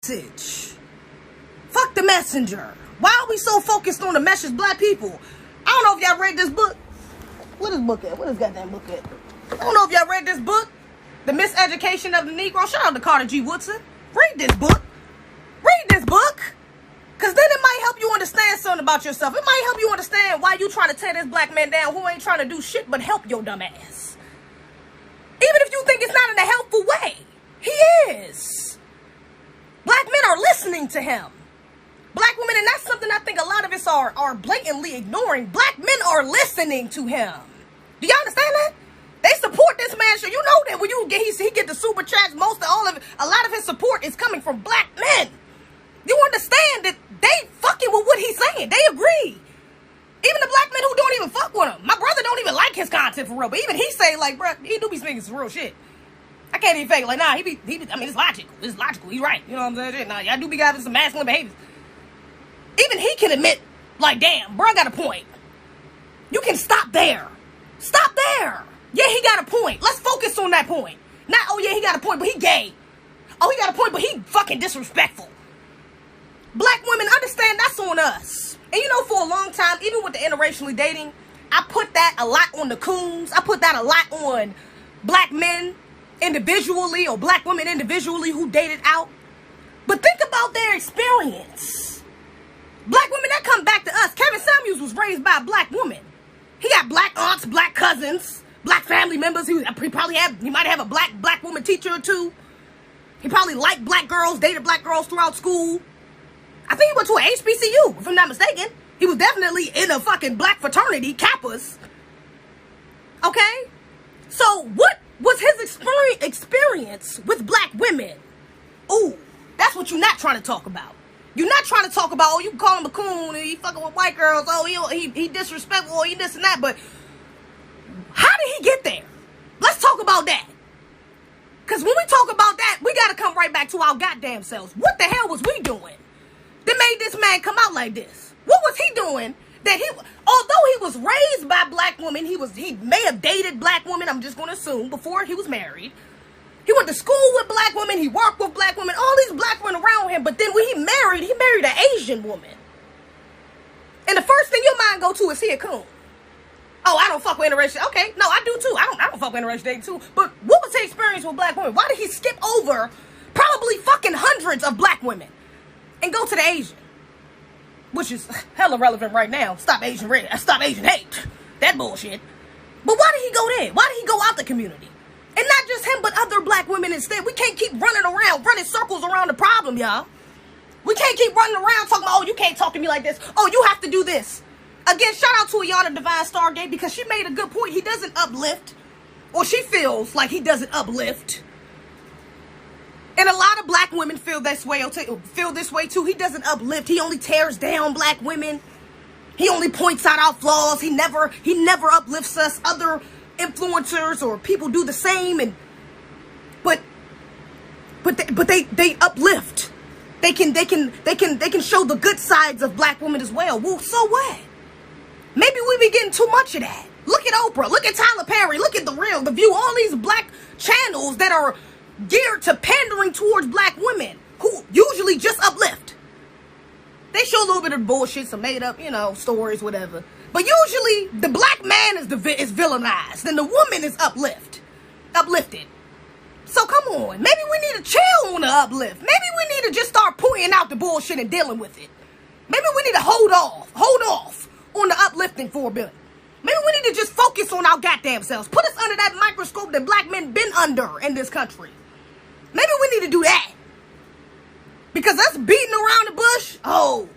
message. Fuck the messenger. Why are we so focused on the message, black people? I don't know if y'all read this book. What is book at? What is goddamn book at? I don't know if y'all read this book. The Miseducation of the Negro. Shout out to Carter G. Woodson. Read this book. Read this book. Because then it might help you understand something about yourself. It might help you understand why you trying to tear this black man down who ain't trying to do shit but help your dumb ass. Even if you think it's not in a helpful way. He is. Black men are listening to him. Black women, and that's something I think a lot of us are blatantly ignoring. Black men are listening to him. Do y'all understand that? They support this man. So you know that when he get the super chats, a lot of his support is coming from black men. You understand that they fucking with what he's saying. They agree. Even the black men who don't even fuck with him. My brother don't even like his content for real. But even he say like, bro, he do be speaking some real shit. I can't even fake it. Like, nah, I mean, it's logical. It's logical. He's right. You know what I'm saying? Nah, y'all do be having some masculine behaviors. Even he can admit, like, damn, bro, I got a point. You can stop there. Stop there. Yeah, he got a point. Let's focus on that point. Not, oh yeah, he got a point, but he gay. Oh, he got a point, but he fucking disrespectful. Black women, understand that's on us. And you know, for a long time, even with the interracially dating, I put that a lot on the coons. I put that a lot on black men individually or black women individually who dated out. But think about their experience. Black women, that come back to us. Kevin Samuels was raised by a black woman. He got black aunts, black cousins, black family members. He might have a black woman teacher or two. He probably liked black girls, dated black girls throughout school. I think he went to an HBCU, if I'm not mistaken. He was definitely in a fucking black fraternity, Kappas. Okay? So what was his experience with black women? Ooh, that's what you're not trying to talk about. You're not trying to talk about, oh, you call him a coon, and he fucking with white girls, oh, he disrespectful, or he this and that, but how did he get there? Let's talk about that. Because when we talk about that, we got to come right back to our goddamn selves. What the hell was we doing that made this man come out like this? What was he doing that although he was raised by black women, he may have dated black women, I'm just going to assume, before he was married. He went to school with black women. He worked with black women. All these black women around him. But then when he married an Asian woman. And the first thing your mind go to is he a coon. Oh, I don't fuck with interracial. Okay, no, I do too. I don't fuck with interracial dating too. But what was his experience with black women? Why did he skip over probably fucking hundreds of black women and go to the Asian? Which is hella relevant right now. Stop Asian hate. That bullshit. But why did he go there? Why did he go out the community? And not just him, but other black women instead. We can't keep running circles around the problem, y'all. We can't keep running around talking about, oh, you can't talk to me like this. Oh, you have to do this. Again, shout out to Ayana Divine Stargate because she made a good point. He doesn't uplift, or she feels like he doesn't uplift. And a lot of black women feel this way too. He doesn't uplift. He only tears down black women. He only points out our flaws. He never uplifts us. Other influencers or people do the same, but they uplift. They can show the good sides of black women as well. Well, so what? Maybe we be getting too much of that. Look at Oprah. Look at Tyler Perry. Look at The View. All these black channels that are geared to pandering towards black women who usually just uplift. They show a little bit of bullshit, some made up, stories, whatever. But usually the black man is villainized and the woman is uplifted. So come on, maybe we need to chill on the uplift. Maybe we need to just start pointing out the bullshit and dealing with it. Maybe we need to hold off on the uplifting for a bit. Maybe we need to just focus on our goddamn selves. Put us under that microscope that black men been under in this country. Maybe we need to do that. Because us beating around the bush, I'm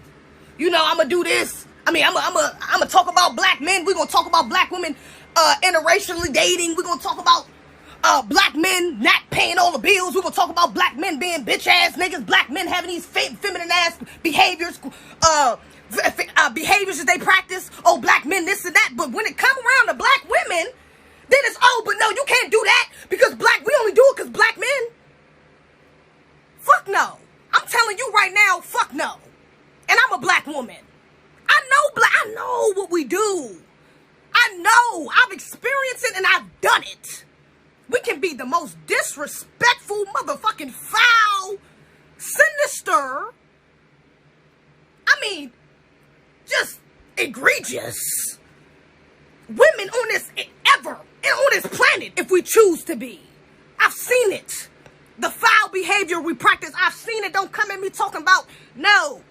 gonna do this. I'm gonna talk about black men. We're gonna talk about black women interracially dating. We're gonna talk about black men not paying all the bills. We're gonna talk about black men being bitch ass niggas. Black men having these feminine ass behaviors, behaviors that they practice. Oh, black men this and that. But when it come around to black women, then it's but no, you can't do that because we only do it because black men. Fuck no. I'm telling you right now, fuck no. And I'm a black woman. I know what we do. I know. I've experienced it and I've done it. We can be the most disrespectful, motherfucking foul, sinister were, I mean, just egregious women on this on this planet, if we choose to be. I've seen it. The foul behavior we practice, I've seen it. Don't come at me talking about, no,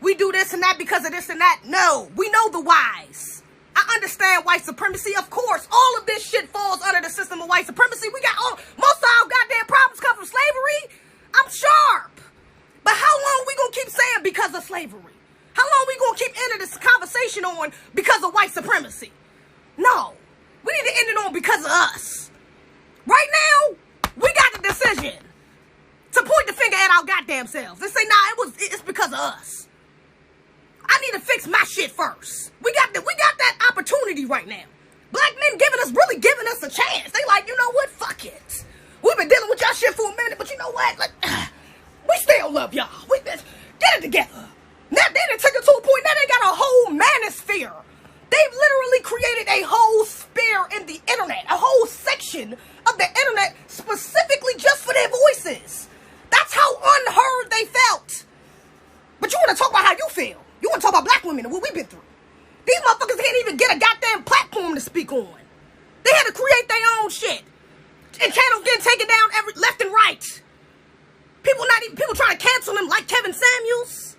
we do this and that because of this and that. No, we know the whys. I understand white supremacy. Of course, all of this shit falls under the system of white supremacy. We got most of our goddamn problems come from slavery. I'm sharp. But how long we gonna keep saying because of slavery? How long we gonna keep ending this conversation on because of white supremacy? No, we need to end it on because of us. Right now, we got the decision to point the finger at our goddamn selves and say, nah, it's because of us. I need to fix my shit first. We got that opportunity right now. Black men really giving us a chance. They like, you know what? Fuck it. We've been dealing with y'all shit for a minute, but you know what? We still love y'all. Get it together. Now they took it to a point. Now they got a whole manosphere. They've literally created a whole sphere in the internet, a whole section of the internet specifically just for their voices. That's how unheard they felt. But you want to talk about how you feel. You want to talk about black women and what we've been through. These motherfuckers can't even get a goddamn platform to speak on. They had to create their own shit. And channels getting taken down left and right. People trying to cancel them like Kevin Samuels.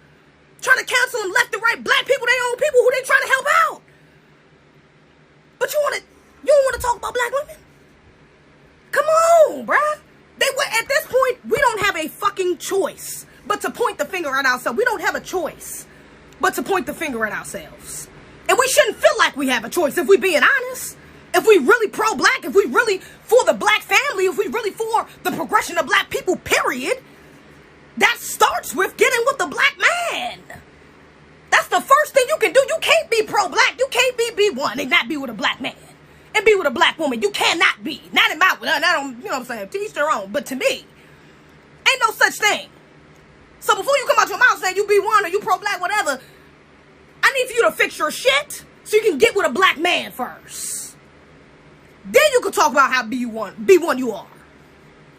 Trying to cancel them left and right. Black people, their own people who they trying to help out. But you don't want to talk about black women? Come on, bruh. At this point, we don't have a fucking choice but to point the finger at ourselves. We don't have a choice but to point the finger at ourselves. And we shouldn't feel like we have a choice if we're being honest. If we really pro-black, if we really for the black family, if we really for the progression of black people, period, that starts with getting with the black man. That's the first thing you can do. You can't be pro-black. You can't be B1 and not be with a black man. And be with a black woman. You cannot be. Not in my, you know what I'm saying? To each their own. But to me, ain't no such thing. So before you come out your mouth saying you B1 or you pro-black, whatever, I need for you to fix your shit so you can get with a black man first. Then you can talk about how B1 you are.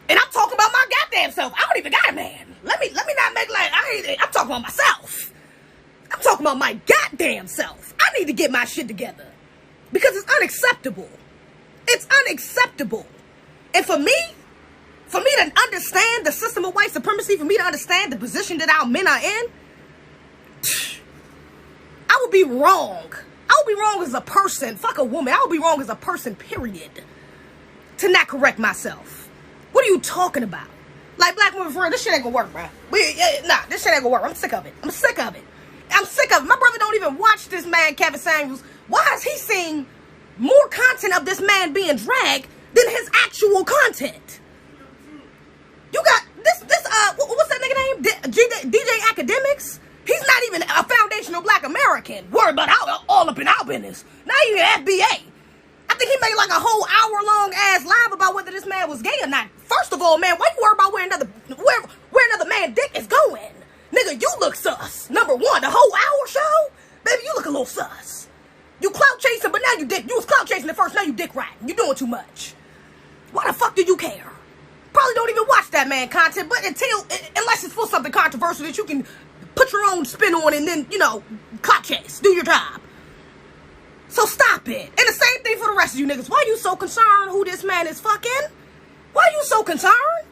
And I'm talking about my goddamn self. I don't even got a man. Let me not make like, I'm talking about myself. I'm talking about my goddamn self. I need to get my shit together. Because it's unacceptable. It's unacceptable. And for me to understand the system of white supremacy, for me to understand the position that our men are in, I would be wrong. I would be wrong as a person. Fuck a woman. I would be wrong as a person, period. To not correct myself. What are you talking about? Like, black women, for real, this shit ain't gonna work, bro. Nah, this shit ain't gonna work. I'm sick of it. I'm sick of it. I'm sick of it. My brother don't even watch this man, Kevin Samuels. Why is he seeing more content of this man being dragged than his actual content? You got what's that nigga name? DJ Academics? He's not even a foundational black American. Worried about all up in our business. Not even FBA. I think he made like a whole hour-long ass live about whether this man was gay or not. First of all, man, why you worried about where another man's dick is going? Nigga, you look sus. Number one, the whole hour show? Baby, you look a little sus. You clout chasing, but now you was clout chasing at first, now you dick riding. You doing too much. Why the fuck do you care? Probably don't even watch that man content, but unless it's for something controversial that you can put your own spin on and then, clout chase. Do your job. So stop it. And the same thing for the rest of you niggas. Why you so concerned who this man is fucking? Why you so concerned?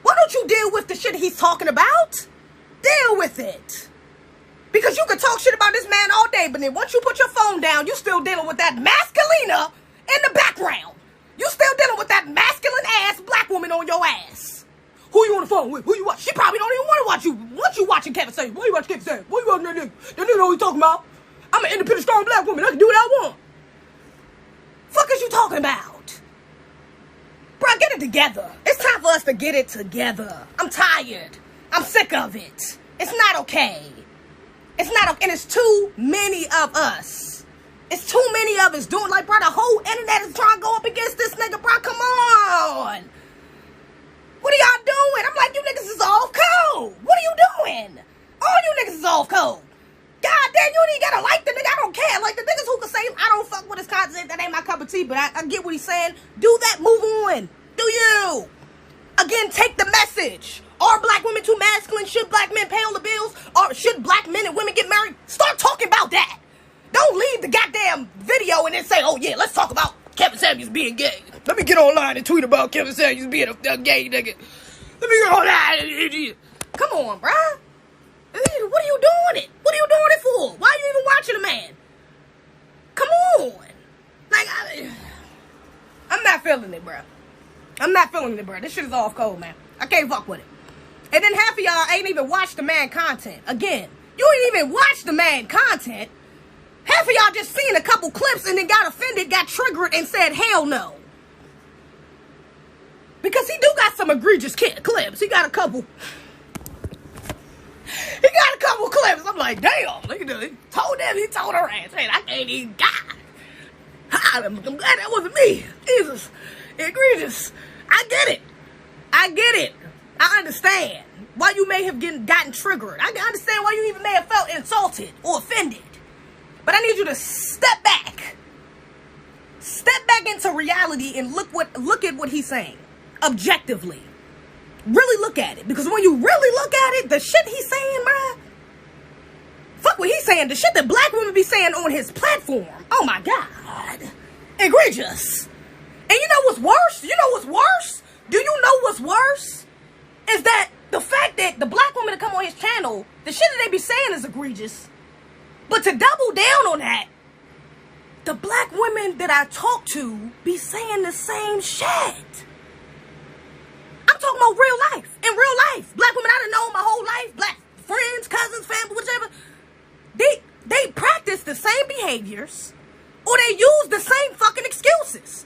Why don't you deal with the shit he's talking about? Deal with it. Because you can talk shit about this man all day, but then once you put your phone down, you still dealing with that masculina in the background. You still dealing with that masculine ass black woman on your ass. Who you on the phone with? Who you watch? She probably don't even want to watch you. Once you watching Kevin Samuels, why you watching Kevin Samuels? Why you watching that nigga? That nigga know what he talking about. I'm an independent, strong black woman. I can do what I want. Fuck is you talking about? Bro, get it together. It's time for us to get it together. I'm tired. I'm sick of it. It's not okay. It's not okay. And it's too many of us. It's too many of us doing like, bro, the whole internet is trying to go up against this nigga, bro. Come on. What are y'all doing? I'm like, you niggas is off code. What are you doing? All you niggas is off code. God damn, you ain't gotta like the nigga. I don't care. Like the niggas who can say, I don't fuck with his content, that ain't my cup of tea, but I get what he's saying. Do that, move on. Do you? Again, take the message. Are black women too masculine? Should black men pay didn't say, oh yeah, let's talk about Kevin Samuels being gay. Let me get online and tweet about Kevin Samuels being a gay nigga. Let me get online. Come on, bruh. What are you doing it? What are you doing it for? Why are you even watching the man? Come on. Like, I'm not feeling it, bruh. I'm not feeling it, bruh. This shit is off cold, man. I can't fuck with it. And then half of y'all ain't even watched the man content. Again, you ain't even watched the man content. Half of y'all just seen a couple clips and then got offended, got triggered, and said, hell no. Because he do got some egregious clips. He got a couple. He got a couple clips. I'm like, damn. He told her ass, hey, I can't even die. I'm glad that wasn't me. Jesus. Egregious. I get it. I understand why you may have gotten triggered. I understand why you even may have felt insulted or offended. But I need you to step back. Step back into reality and look at what he's saying. Objectively. Really look at it. Because when you really look at it, the shit he's saying, bruh. Fuck what he's saying. The shit that black women be saying on his platform. Oh my God. Egregious. And you know what's worse? Do you know what's worse? Is that the fact that the black women that come on his channel, the shit that they be saying is egregious. But to double down on that, the black women that I talk to be saying the same shit. I'm talking about real life. In real life. Black women I done known my whole life. Black friends, cousins, family, whichever. They practice the same behaviors or they use the same fucking excuses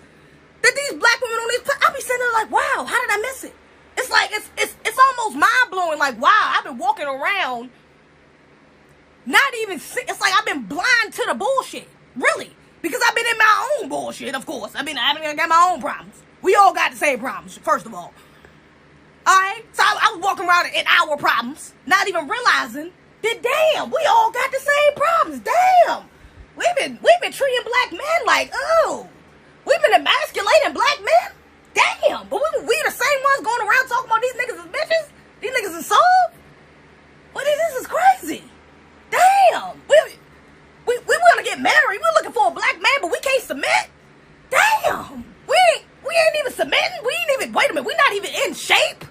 that these black women on these I be sitting there like, wow, how did I miss it? It's like, it's almost mind-blowing. Like, wow, I've been walking around not even, it's like I've been blind to the bullshit. Really. Because I've been in my own bullshit, of course. I got my own problems. We all got the same problems, first of all. Alright? So I was walking around in our problems, not even realizing that, damn, we all got the same problems. Damn. We've been treating black men like, oh, we've been emasculating black men. Damn. But we the same ones going around talking about these niggas as bitches? These niggas is soft? Well, this is crazy. Damn. We want to get married. We're looking for a black man, but we can't submit. Damn. We ain't even submitting. We ain't even, wait a minute, we're not even in shape.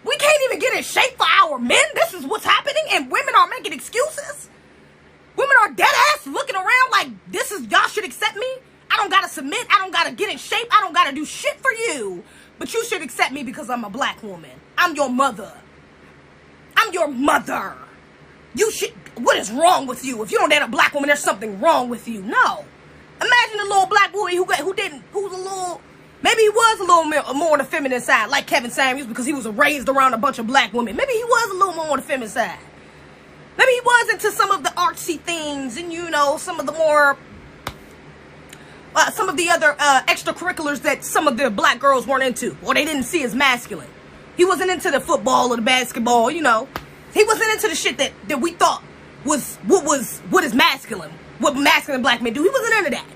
We can't even get in shape for our men. This is what's happening, and women are making excuses. Women are dead ass looking around like, this is, y'all should accept me. I don't gotta submit. I don't gotta get in shape. I don't gotta do shit for you. But you should accept me because I'm a black woman. I'm your mother. I'm your mother. You should, what is wrong with you? If you don't date a black woman, there's something wrong with you. No. Imagine a little black boy who's a little, maybe he was a little more on the feminine side, like Kevin Samuels, because he was raised around a bunch of black women. Maybe he was a little more on the feminine side. Maybe he was into some of the artsy things and, you know, some of the more, some of the other extracurriculars that some of the black girls weren't into, or they didn't see as masculine. He wasn't into the football or the basketball, you know. He wasn't into the shit that we thought what is masculine, what masculine black men do. He wasn't into that.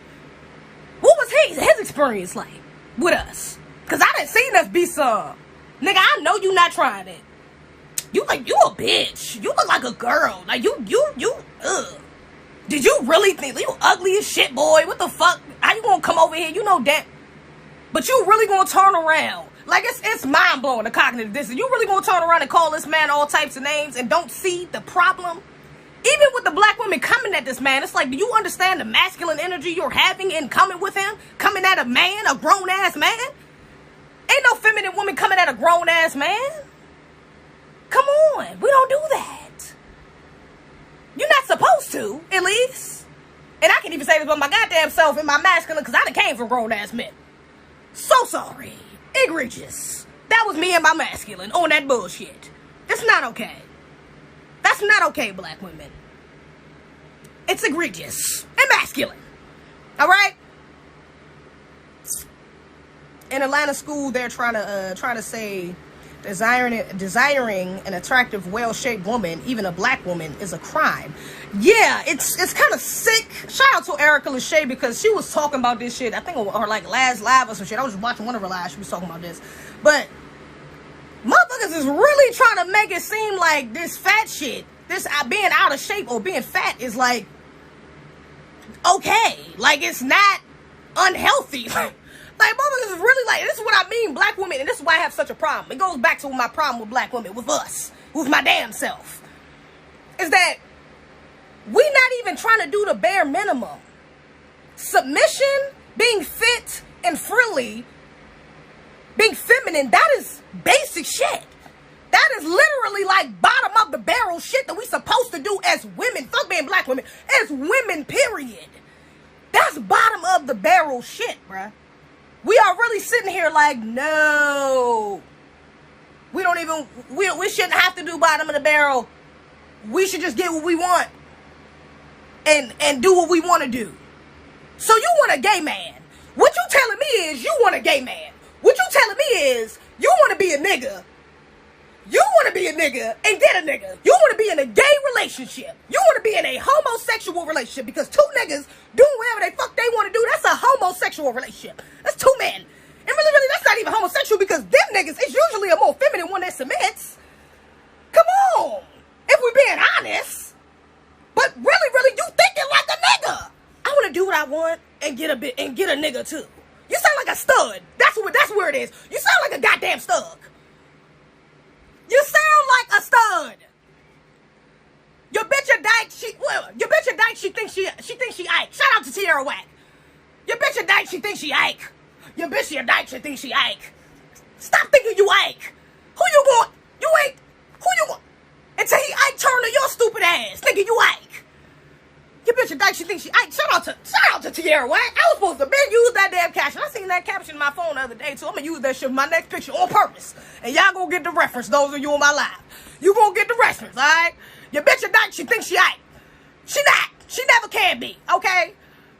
What was his experience like with us? Because I done seen us be some, nigga, I know you not trying it. You a bitch. You look like a girl. Like, ugh. Did you really think, you ugly as shit, boy? What the fuck? How you gonna come over here? You know that. But you really gonna turn around. Like, it's mind-blowing, the cognitive dissonance. You really gonna turn around and call this man all types of names and don't see the problem? Even with the black women coming at this man, it's like, do you understand the masculine energy you're having in coming with him? Coming at a man, a grown-ass man? Ain't no feminine woman coming at a grown-ass man. Come on, we don't do that. You're not supposed to, at least. And I can even say this about my goddamn self and my masculine, because I done came from grown-ass men. So sorry. Egregious. That was me and my masculine on that bullshit. It's not okay. That's not okay, black women. It's egregious and masculine. Alright? In Atlanta school, they're trying to say desiring an attractive, well-shaped woman, even a black woman, is a crime. Yeah, it's kind of sick. Shout out to Erica Lachey, because she was talking about this shit, I think, or like last live or some shit. I was just watching one of her lives. She was talking about this. But motherfuckers is really trying to make it seem like this fat shit, this being out of shape or being fat is like okay. Like, it's not unhealthy. Like, motherfuckers is really like, this is what I mean, black women, and this is why I have such a problem. It goes back to my problem with black women, with us, with my damn self, is that we not even trying to do the bare minimum. Submission, being fit and frilly, being feminine, that is basic shit. That is literally like bottom of the barrel shit that we supposed to do as women. Fuck being black women. As women, period. That's bottom of the barrel shit, bruh. We are really sitting here like, no. We don't even, we shouldn't have to do bottom of the barrel. We should just get what we want. And do what we want to do. So you want a gay man. What you telling me is you want a gay man. What you telling me is you want to be a nigga. You want to be a nigga and get a nigga. You want to be in a gay relationship. You want to be in a homosexual relationship because two niggas doing whatever they fuck they want to do. That's a homosexual relationship. That's two men. And really, that's not even homosexual because them niggas is usually a more feminine one that submits. Come on. If we being honest. But really, you thinking like a nigga. I want to do what I want and get a nigga too. You sound like a stud. That's where it is. You sound like a goddamn stud. You sound like a stud. Your bitch a dyke, she thinks she Ike. Shout out to Tierra Whack. Your bitch a dyke, she thinks she Ike. Your bitch a dyke, she thinks she Ike. Stop thinking you Ike. Who you want? You ain't. Who you want? Until he Ike turn to your stupid ass, thinking you Ike. Your bitch a dyke, she thinks she Ike. Shout out to Tierra Whack. I was supposed to use that damn caption. I seen that caption in my phone the other day too. I'm gonna use that shit for my next picture on purpose. And y'all gonna get the reference, those of you on my live. You gonna get the reference, alright? Your bitch a dyke, she thinks she Ike. She not. She never can be, okay?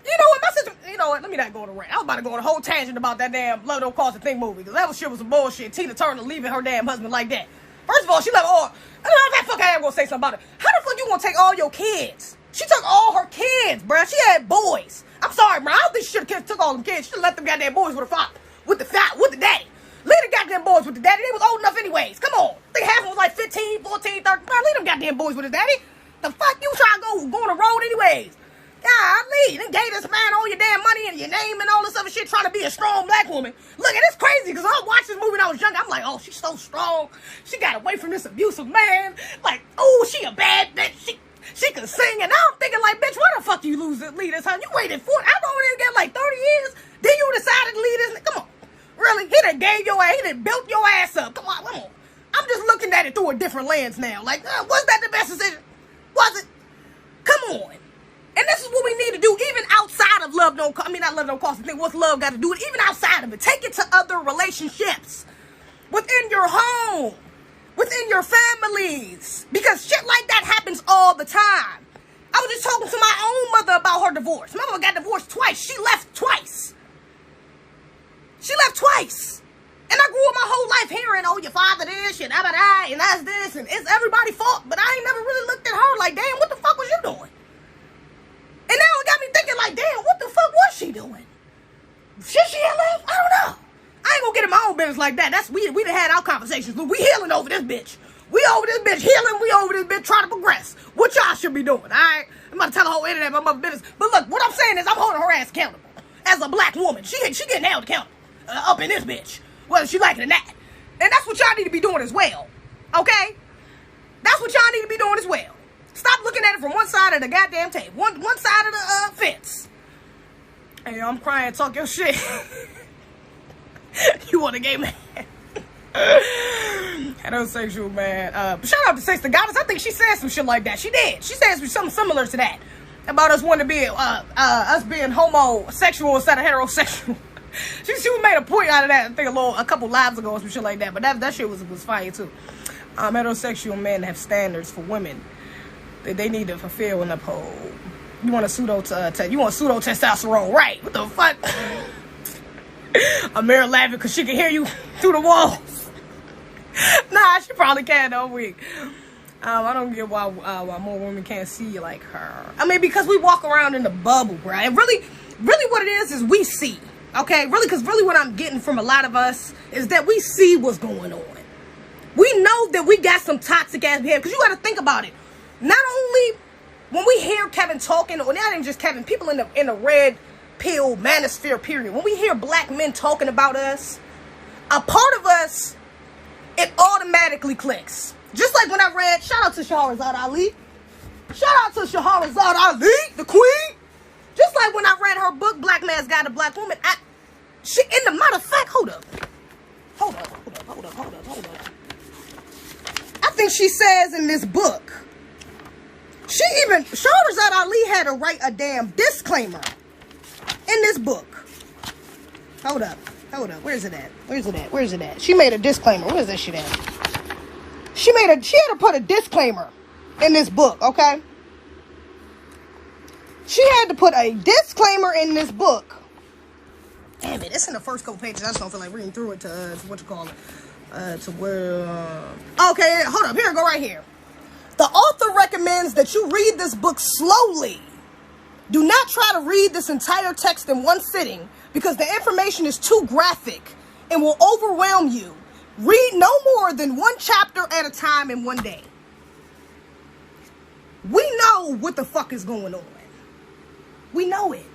You know what, my sister, you know what, let me not go on a rant. I was about to go on a whole tangent about that damn Love Don't Cost a Thing movie, because that shit was some bullshit. Tina Turner leaving her damn husband like that. First of all, she left all, I don't know if that fuck I am gonna say something about it. How the fuck you gonna take all your kids? She took all her kids, bruh. She had boys. I'm sorry, bruh. I don't think she should have took all them kids. She should have left them goddamn boys with the father, with the daddy. Leave the goddamn boys with the daddy. They was old enough anyways. Come on. I think half of them was like 15, 14, 13. Bruh, leave them goddamn boys with his daddy. The fuck you trying to go on the road anyways? Golly, then gave this man all your damn money and your name and all this other shit trying to be a strong black woman. Look, and it's crazy because I watched this movie when I was young. I'm like, oh, she's so strong. She got away from this abusive man. Like, oh, she a bad bitch. She can sing. And now I'm thinking like, bitch, why the fuck you lead this, huh? You waited 40, I don't even get like 30 years. Then you decided to lead this. Come on. Really? He done gave your ass. He done built your ass up. Come on. I'm just looking at it through a different lens now. Like, was that the best decision? Was it? Come on. And this is what we need to do, even outside of love don't, not love don't cost a thing. What's love got to do with it? Even outside of it. Take it to other relationships. Within your home. Within your families. Because shit like that happens all the time. I was just talking to my own mother about her divorce. My mother got divorced twice. She left twice. She left twice. And I grew up my whole life hearing, oh, your father this, and and that's this, and it's everybody's fault. But I ain't never really looked at her like, damn, what the fuck was you doing? And now it got me thinking like, damn, what the fuck was she doing? Should she have left? I don't know. I ain't gonna get in my own business like that. That's we done had our conversations, but we healing over this bitch. We over this bitch healing. We over this bitch trying to progress. What y'all should be doing, all right? I'm about to tell the whole internet my mother business. But look, what I'm saying is I'm holding her ass accountable. As a black woman, she getting held accountable up in this bitch, whether she like it or not. And that's what y'all need to be doing as well, okay? That's what y'all need to be doing as well. Stop looking at it from one side of the goddamn table. One side of the fence. Hey, I'm crying, talk your shit. You want a gay man? Heterosexual man. Shout out to Sex the Goddess. I think she said some shit like that. She did. She said something similar to that. About us wanting to be, us being homosexual instead of heterosexual. she made a point out of that, I think a couple lives ago or some shit like that. But that shit was fire too. Heterosexual men have standards for women that they need to fulfill and uphold. You want pseudo testosterone, right? What the fuck? Amira laughing because she can hear you through the walls. Nah, she probably can though. I don't get why more women can't see you like her. I mean, because we walk around in the bubble, right? And really what it is we see. Okay? Really, because really what I'm getting from a lot of us is that we see what's going on. We know that we got some toxic ass behavior. Because you got to think about it. Not only when we hear Kevin talking, or not even just Kevin, people in the red pill manosphere period, when we hear black men talking about us, a part of us, it automatically clicks. Just like when I read, shout out to Shahrazad Ali. Shout out to Shahrazad Ali, the queen. Just like when I read her book, Black Man's Guide to Black Woman, she, in the matter of fact, hold up. I think she says in this book, Shahrazad Ali had to write a damn disclaimer in this book. Hold up. Where's it at? She made a disclaimer. Where's that shit at? She had to put a disclaimer in this book, okay? She had to put a disclaimer in this book. Damn it, it's in the first couple pages. I just don't feel like reading through it to okay, hold up. Here, go right here. The author recommends that you read this book slowly. Do not try to read this entire text in one sitting because the information is too graphic and will overwhelm you. Read no more than one chapter at a time in one day. We know what the fuck is going on. We know it.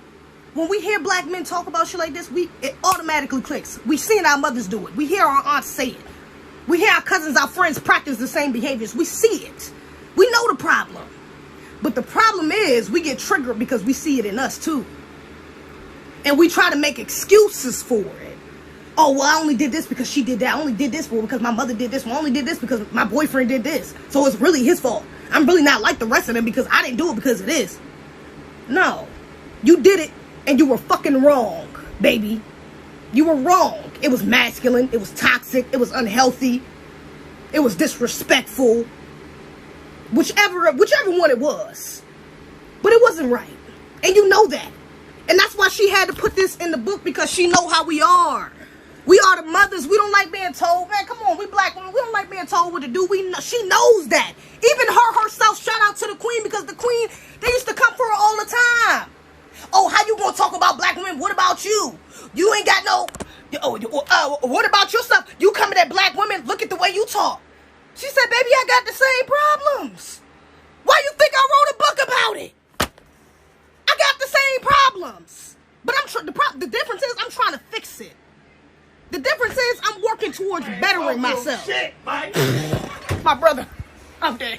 When we hear black men talk about shit like this, it automatically clicks. We seen our mothers do it. We hear our aunts say it. We hear our cousins, our friends practice the same behaviors. We see it. We know the problem. But the problem is we get triggered because we see it in us too. And we try to make excuses for it. Oh, well, I only did this because she did that. I only did this because my mother did this. I only did this because my boyfriend did this. So it's really his fault. I'm really not like the rest of them because I didn't do it because of this. No. You did it and you were fucking wrong, baby. You were wrong. It was masculine. It was toxic. It was unhealthy. It was disrespectful. Whichever one it was. But it wasn't right. And you know that. And that's why she had to put this in the book, because she know how we are. We are the mothers. We don't like being told. Man, come on. We black women. We don't like being told what to do. She knows that. Even her herself, shout out to the queen, because the queen, they used to come for her all the time. Oh, how you gonna talk about black women? What about you? You ain't got no... what about your stuff? You coming at black women? Look at the way you talk. She said, baby, I got the same problems. Why you think I wrote a book about it? I got the same problems. But the difference is I'm trying to fix it. The difference is I'm working towards bettering myself. Shit, Mike. My brother. I'm dead.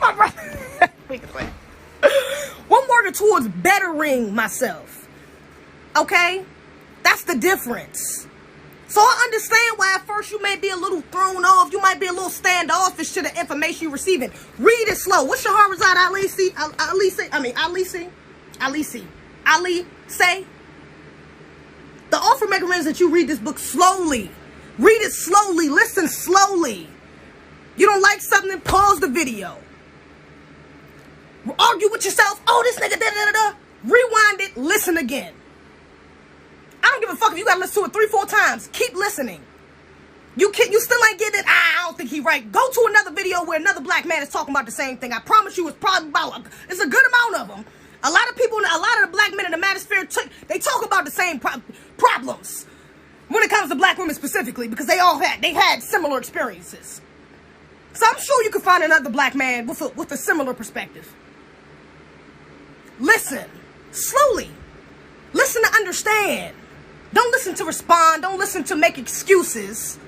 My brother. We can play. I'm working towards bettering myself. Okay? That's the difference. So I understand why at first you may be a little thrown off. You might be a little standoffish to the information you're receiving. Read it slow. What's Shahrazad Ali say? The author recommends that you read this book slowly. Read it slowly. Listen slowly. You don't like something, pause the video. Argue with yourself. Oh, this nigga da-da-da-da. Rewind it. Listen again. I don't give a fuck if you gotta listen to it 3-4 times. Keep listening. You still ain't getting it. I don't think he right. Go to another video where another black man is talking about the same thing. I promise you, it's probably it's a good amount of them. A lot of people, a lot of the black men in the manosphere, they talk about the same problems when it comes to black women specifically, because they had similar experiences. So I'm sure you can find another black man with a similar perspective. Listen slowly. Listen to understand. Don't listen to respond. Don't listen to make excuses.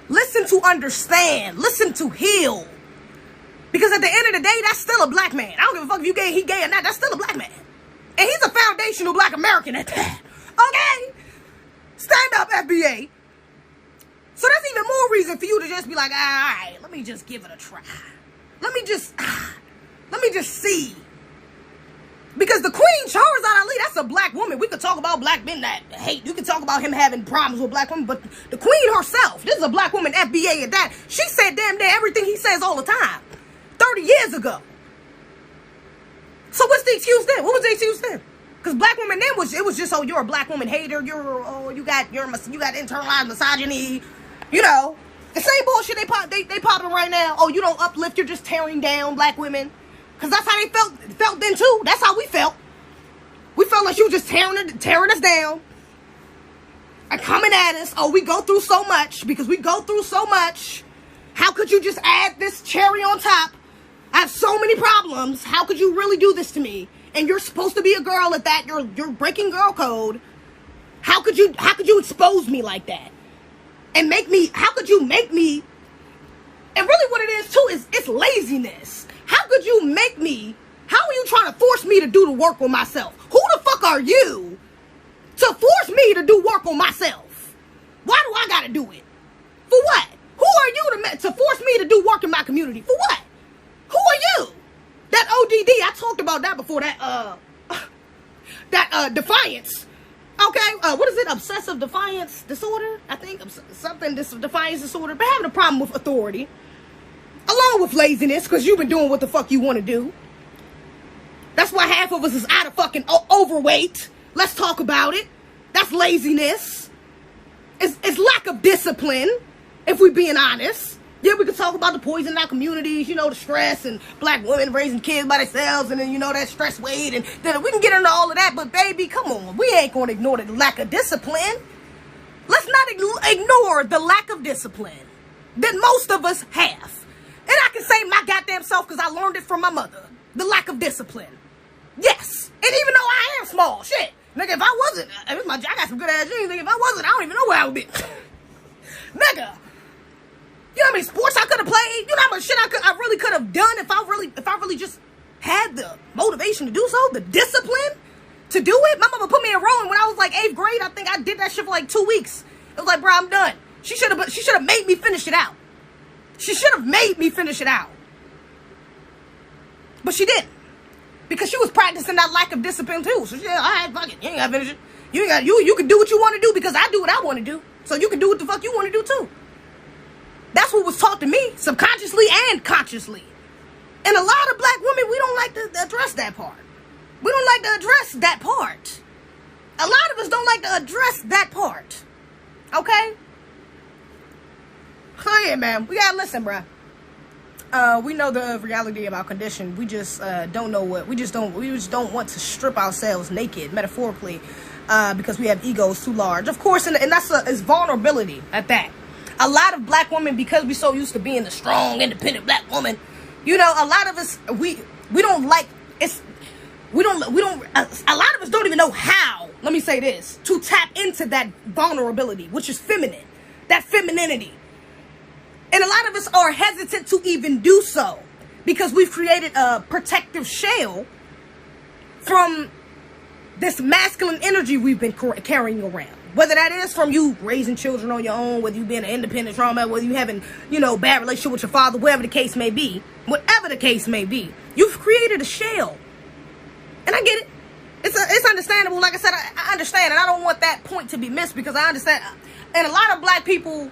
Listen to understand. Listen to heal. Because at the end of the day, that's still a black man. I don't give a fuck if he gay or not. That's still a black man. And he's a foundational black American at that. Okay? Stand up, FBA. So that's even more reason for you to just be like, all right, let me just give it a try. Let me just see. Because the queen, Shahrazad Ali, that's a black woman. We could talk about black men that hate. You can talk about him having problems with black women. But the queen herself, this is a black woman, FBA at that. She said damn near everything he says all the time. 30 years ago. So what's the excuse then? What was the excuse then? Because black women then it was just, oh, you're a black woman hater. You got internalized misogyny. You know, the same bullshit they popping right now. Oh, you don't uplift, you're just tearing down black women. Because that's how they felt then too. That's how we felt. We felt like she was just tearing us down. And coming at us. Oh, we go through so much. Because we go through so much. How could you just add this cherry on top? I have so many problems. problems. How could you really do this to me? And you're supposed to be a girl at that. You're breaking girl code. How could you expose me like that? And how could you make me? And really what it is too is it's laziness. How could you make me? How are you trying to force me to do the work on myself? Who the fuck are you to force me to do work on myself? Why do I gotta do it? For what? Who are you to force me to do work in my community? For what? Who are you? That ODD, I talked about that before, that defiance. Okay, what is it? Obsessive defiance disorder? I think defiance disorder. But having a problem with authority, along with laziness, because you've been doing what the fuck you want to do. That's why half of us is out of fucking overweight. Let's talk about it. That's laziness. It's lack of discipline, if we're being honest. Yeah, we could talk about the poison in our communities, the stress and black women raising kids by themselves and then, that stress weight. And then we can get into all of that. But, baby, come on. We ain't going to ignore the lack of discipline. Let's not ignore the lack of discipline that most of us have. And I can say my goddamn self because I learned it from my mother. The lack of discipline. Yes. And even though I am small, shit. Nigga, if I wasn't, I got some good ass jeans. Nigga, if I wasn't, I don't even know where I would be. Nigga. You know how many sports I could have played? You know how much shit I really could have done if I really just had the motivation to do so, the discipline to do it. My mama put me in rowing when I was like 8th grade. I think I did that shit for like 2 weeks. It was like, bro, I'm done. She should have made me finish it out. She should have made me finish it out. But she didn't. Because she was practicing that lack of discipline too. So she said, all right, fuck it. You ain't gotta finish it. You can do what you want to do because I do what I want to do. So you can do what the fuck you want to do too. That's what was taught to me, subconsciously and consciously. And a lot of black women, we don't like to address that part. We don't like to address that part. A lot of us don't like to address that part. Okay? So yeah, man, we gotta listen, bruh. We know the reality of our condition. We just don't know what. We just don't want to strip ourselves naked, metaphorically, because we have egos too large. Of course, and that's it's vulnerability at that. A lot of black women, because we're so used to being the strong, independent black woman, a lot of us, we don't like, a lot of us don't even know how, let me say this, to tap into that vulnerability, which is feminine, that femininity. And a lot of us are hesitant to even do so because we've created a protective shell from this masculine energy we've been carrying around. Whether that is from you raising children on your own, whether you being an independent trauma, whether you having, bad relationship with your father, whatever the case may be, you've created a shell. And I get it. It's understandable. Like I said, I understand. And I don't want that point to be missed because I understand. And a lot of black people,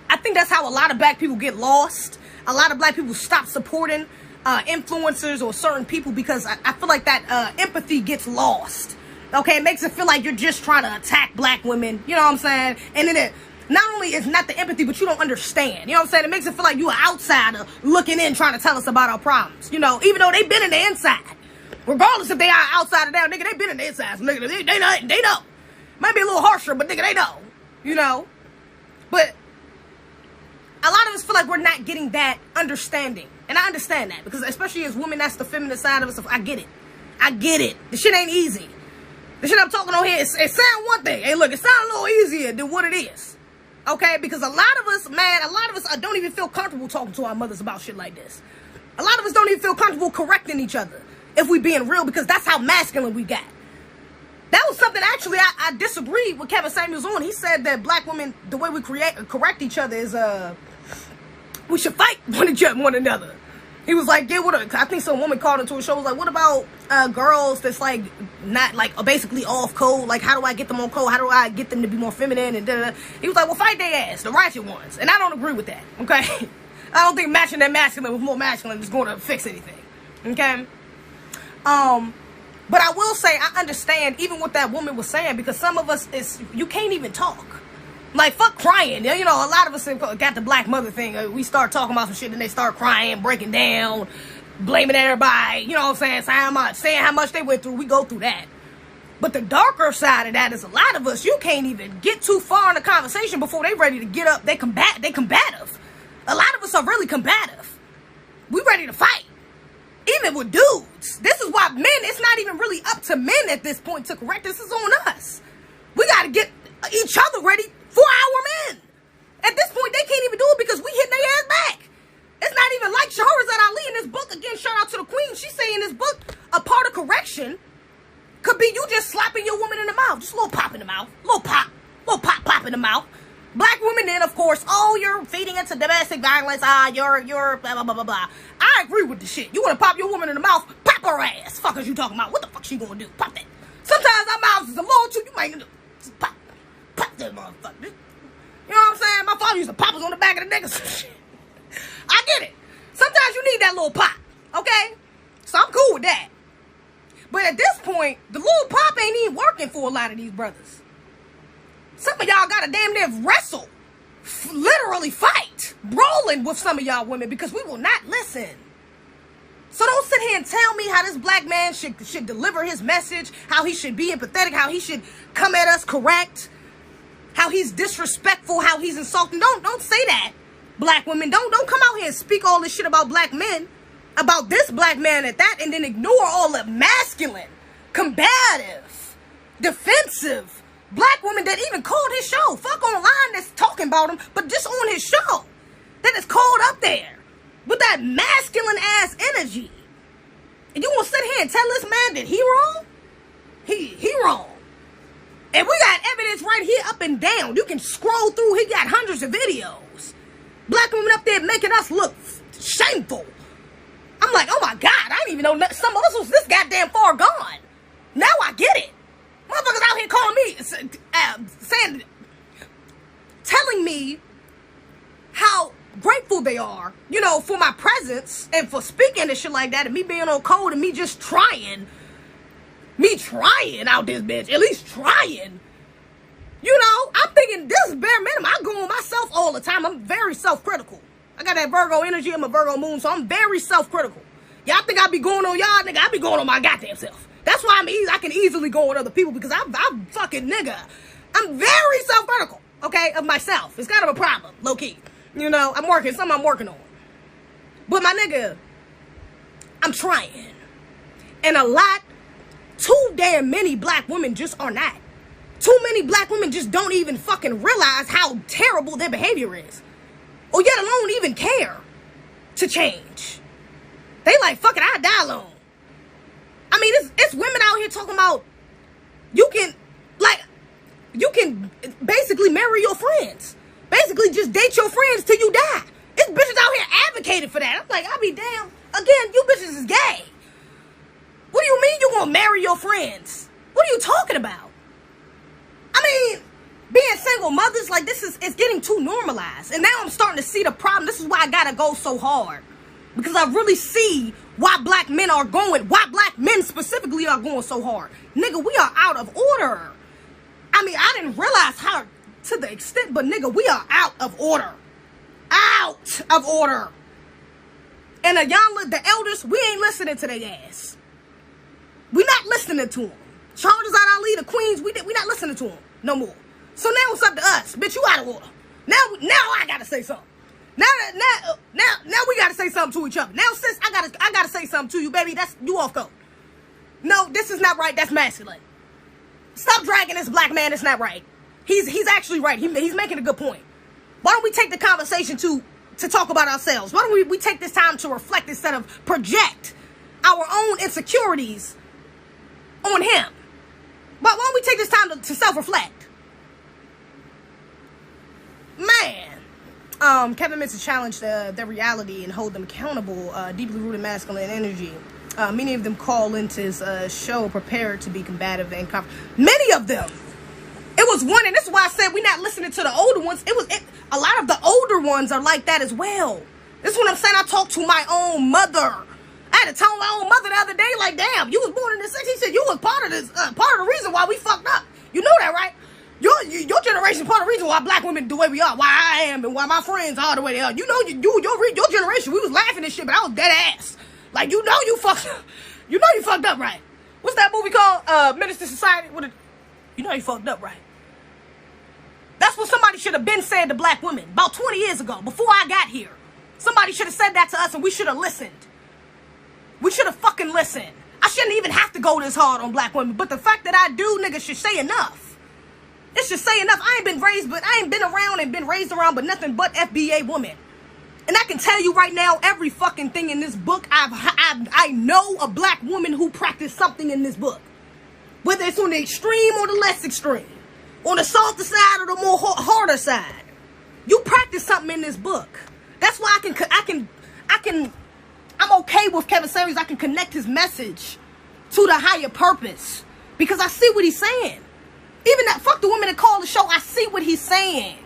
I think that's how a lot of black people get lost. A lot of black people stop supporting influencers or certain people because I feel like that empathy gets lost. Okay, it makes it feel like you're just trying to attack black women. You know what I'm saying? And then it not only is not the empathy, but you don't understand. You know what I'm saying? It makes it feel like you're an outsider looking in trying to tell us about our problems. Even though they've been in the inside. Regardless if they are outside or down, nigga, they've been in the inside. So, nigga, they know. Might be a little harsher, but nigga, they know. But a lot of us feel like we're not getting that understanding. And I understand that. Because especially as women, that's the feminine side of us. I get it. The shit ain't easy. The shit I'm talking on here, it sound one thing. Hey, look, it sound a little easier than what it is. Okay? Because a lot of us don't even feel comfortable talking to our mothers about shit like this. A lot of us don't even feel comfortable correcting each other if we being real because that's how masculine we got. That was something, actually, I disagreed with Kevin Samuels on. He said that black women, the way we correct each other is, we should fight one another. He was like, yeah, I think some woman called into a show, was like, what about girls that's like not like basically off code? Like, how do I get them on code? How do I get them to be more feminine? And da-da-da. He was like, well, fight their ass, the ratchet ones. And I don't agree with that, okay? I don't think matching that masculine with more masculine is going to fix anything, okay? But I will say, I understand even what that woman was saying because some of us, you can't even talk. Like, fuck crying. A lot of us got the black mother thing. We start talking about some shit, and they start crying, breaking down, blaming everybody. You know what I'm saying? Saying how much they went through. We go through that. But the darker side of that is a lot of us, you can't even get too far in the conversation before they ready to get up. They combative. A lot of us are really combative. We ready to fight. Even women with dudes. This is why men, it's not even really up to men at this point to correct. This is on us. We got to get each other ready for our men. At this point, they can't even do it because we hitting their ass back. It's not even like Shahrazad Ali in this book. Again, shout out to the queen. She's saying in this book, a part of correction could be you just slapping your woman in the mouth. Just a little pop in the mouth. Little pop in the mouth. Black women then, of course, oh, you're feeding into domestic violence. You're blah, blah, blah, blah, blah. I agree with the shit. You want to pop your woman in the mouth? Pop her ass. Fuck is you talking about? What the fuck she gonna do? Pop that. Sometimes our mouths is a little too, you might just pop that motherfucker. You know what I'm saying? My father used to pop us on the back of the neck or some shit. I get it. Sometimes you need that little pop, okay? So I'm cool with that. But at this point, the little pop ain't even working for a lot of these brothers. Some of y'all gotta damn near wrestle, literally fight, brawling with some of y'all women because we will not listen. So don't sit here and tell me how this black man should deliver his message, how he should be empathetic, how he should come at us correct, how he's disrespectful, how he's insulting. Don't say that, black women. Don't come out here and speak all this shit about black men, about this black man at that, and then ignore all the masculine, combative, defensive black women that even called his show. Fuck online that's talking about him, but just on his show that is called up there with that masculine ass energy. And you want to sit here and tell this man that he wrong? He wrong. And we got evidence right here up and down. You can scroll through. He got hundreds of videos. Black women up there making us look shameful. I'm like, oh my God, I didn't even know some of us was this goddamn far gone. Now I get it. Motherfuckers out here calling me, telling me how grateful they are, you know, for my presence and for speaking and shit like that, and me being on code and me just trying out this bitch, at least trying. You know, I'm thinking this is bare minimum. I go on myself all the time. I'm very self-critical. I got that Virgo energy. I'm a Virgo moon, so I'm very self-critical. Y'all think I be going on y'all, nigga? I be going on my goddamn self. That's why I can easily go on other people because I'm fucking nigga. I'm very self-critical, okay, of myself. It's kind of a problem, low-key. You know, I'm working on. But my nigga, I'm trying. And too damn many black women just are not. Too many black women just don't even fucking realize how terrible their behavior is. Or yet alone even care to change. They like, fuck it, I'll die alone. I mean, it's women out here talking about you can basically marry your friends. Basically just date your friends till you die. It's bitches out here advocating for that. I'm like, I'll be damned. Again, you bitches is gay. What do you mean you gonna marry your friends? What are you talking about? I mean, being single mothers, like it's getting too normalized. And now I'm starting to see the problem. This is why I gotta go so hard. Because I really see why black men specifically are going so hard. Nigga, we are out of order. I mean, I didn't realize how to the extent, but nigga, we are out of order. Out of order. And the elders, we ain't listening to their ass. We not listening to them. Shahrazad Ali, the queens, we not listening to them no more. So now it's up to us. Bitch, you out of order. Now I gotta say something. Now we gotta say something to each other. Now, sis, I gotta say something to you, baby. That's you off code. No, this is not right. That's masculine. Stop dragging this black man. It's not right. He's actually right. He's making a good point. Why don't we take the conversation to talk about ourselves? Why don't we take this time to reflect instead of project our own insecurities on him? But why don't we take this time to self-reflect? Man. Kevin Mitz challenged their reality and hold them accountable. Deeply rooted masculine energy. Many of them call into his show prepared to be combative and many of them. It was one, and this is why I said we're not listening to the older ones. A lot of the older ones are like that as well. This is what I'm saying. I talked to my own mother. I had to tell my own mother the other day, like, damn, you was born in the 60s. He said you was part of this, part of the reason why we fucked up. You know that, right? Your generation part of the reason why black women the way we are, why I am, and why my friends are the way they are. You know, your generation, we was laughing and shit, but I was dead ass. Like, you know you fucked up, right? What's that movie called? Minister Society? You know you fucked up, right? That's what somebody should have been saying to black women about 20 years ago, before I got here. Somebody should have said that to us and we should have listened. We should have fucking listened. I shouldn't even have to go this hard on black women. But the fact that I do, nigga, should say enough. It should say enough. I ain't been around and been raised around but nothing but FBA women. And I can tell you right now, every fucking thing in this book, I know a black woman who practiced something in this book. Whether it's on the extreme or the less extreme. On the softer side or the more harder side. You practice something in this book. That's why I'm okay with Kevin Samuels. I can connect his message to the higher purpose. Because I see what he's saying. Even that, fuck the women that call the show, I see what he's saying.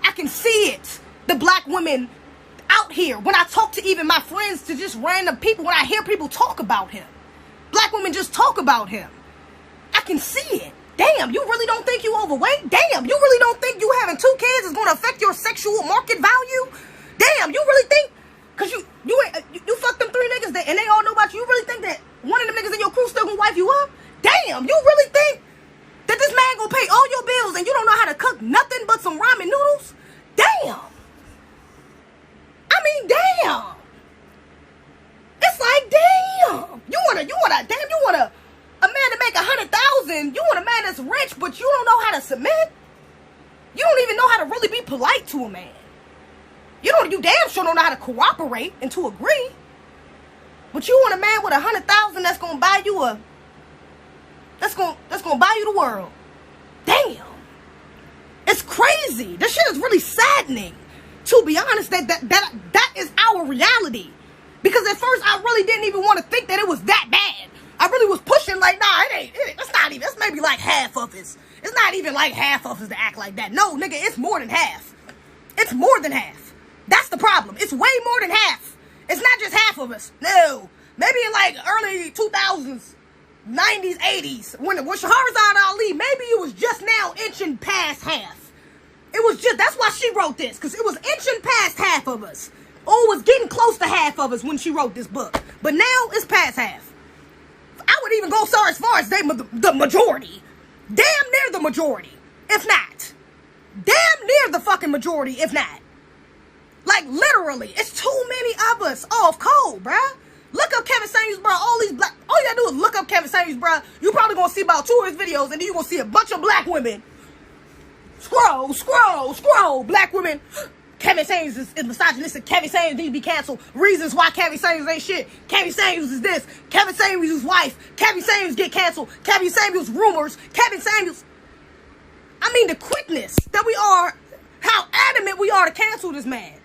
I can see it. The black women out here. When I talk to even my friends, to just random people, when I hear people talk about him. Black women just talk about him. I can see it. Damn, you really don't think you overweight? Damn, you really don't think you having 2 kids is going to affect your sexual market value? Damn, you really think, because you fucked them 3 niggas and they all know about you really think that one of them niggas in your crew still going to wife you up? Damn, you really think that this man going to pay all your bills and you don't know how to cook nothing but some ramen noodles? Damn. I mean, damn. It's like, damn. You want a man to make 100,000. You want a man that's rich, but you don't know how to submit. You don't even know how to really be polite to a man. You damn sure don't know how to cooperate and to agree. But you want a man with 100,000 that's gonna buy you that's gonna buy you the world. Damn. It's crazy. This shit is really saddening. To be honest, that is our reality. Because at first I really didn't even want to think that it was that bad. I really was pushing like, nah, it's maybe like half of us. It's not even like half of us to act like that. No, nigga, it's more than half. It's more than half. That's the problem. It's way more than half. It's not just half of us. No. Maybe in like early 2000s, 90s, 80s, when Shahrazad Ali, maybe it was just now inching past half. It was just, that's why she wrote this, because it was inching past half of us. Or it was getting close to half of us when she wrote this book. But now it's past half. I would even go so as far as the majority. Damn near the majority, if not. Damn near the fucking majority, if not. Like, literally, it's too many of us off cold, bruh. Look up Kevin Samuels, bruh. All you gotta do is look up Kevin Samuels, bruh. You probably gonna see about 2 of his videos, and then you gonna see a bunch of black women. Scroll. Black women. Kevin Samuels is misogynistic. Kevin Samuels needs to be canceled. Reasons why Kevin Samuels ain't shit. Kevin Samuels is this. Kevin Samuels' wife. Kevin Samuels get canceled. Kevin Samuels rumors. Kevin Samuels. I mean, the quickness that we are, how adamant we are to cancel this man.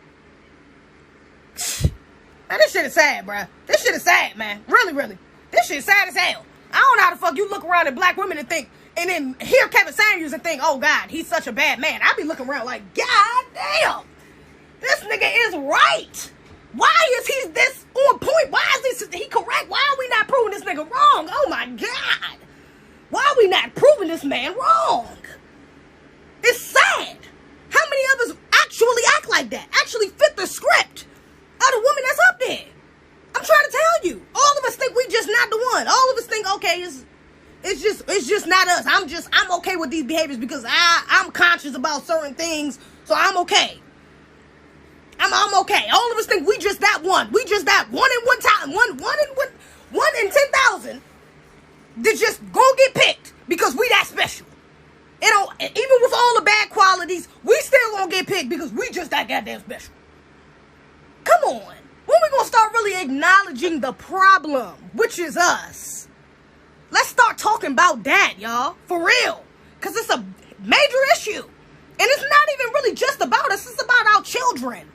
Man, this shit is sad, bruh. This shit is sad, man. Really, really. This shit is sad as hell. I don't know how the fuck you look around at black women and think, and then hear Kevin Samuels and think, oh God, he's such a bad man. I be looking around like, God damn. This nigga is right. Why is he this on point? Why is he correct? Why are we not proving this nigga wrong? Oh my God. Why are we not proving this man wrong? It's sad. How many of us actually act like that? Actually fit the script of the woman that's up there? I'm trying to tell you. All of us think we just not the one. All of us think, okay, it's just not us. I'm okay with these behaviors because I'm conscious about certain things, so I'm okay. I'm okay. All of us think we just that one. We just that one in one time. One in 10,000 that just gonna get picked because we that special. Even with all the bad qualities, we still gonna get picked because we just that goddamn special. Come on. When we gonna start really acknowledging the problem, which is us? Let's start talking about that, y'all. For real. Because it's a major issue. And it's not even really just about us. It's about our children.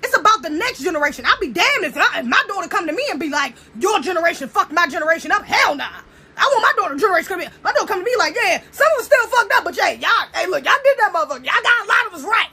It's about the next generation. I'd be damned if my daughter come to me and be like, your generation fucked my generation up. Hell nah. I want my daughter generation come to me. My daughter come to me like, yeah, some of us still fucked up, but yeah, y'all, hey, look, y'all did that motherfucker. Y'all got a lot of us right.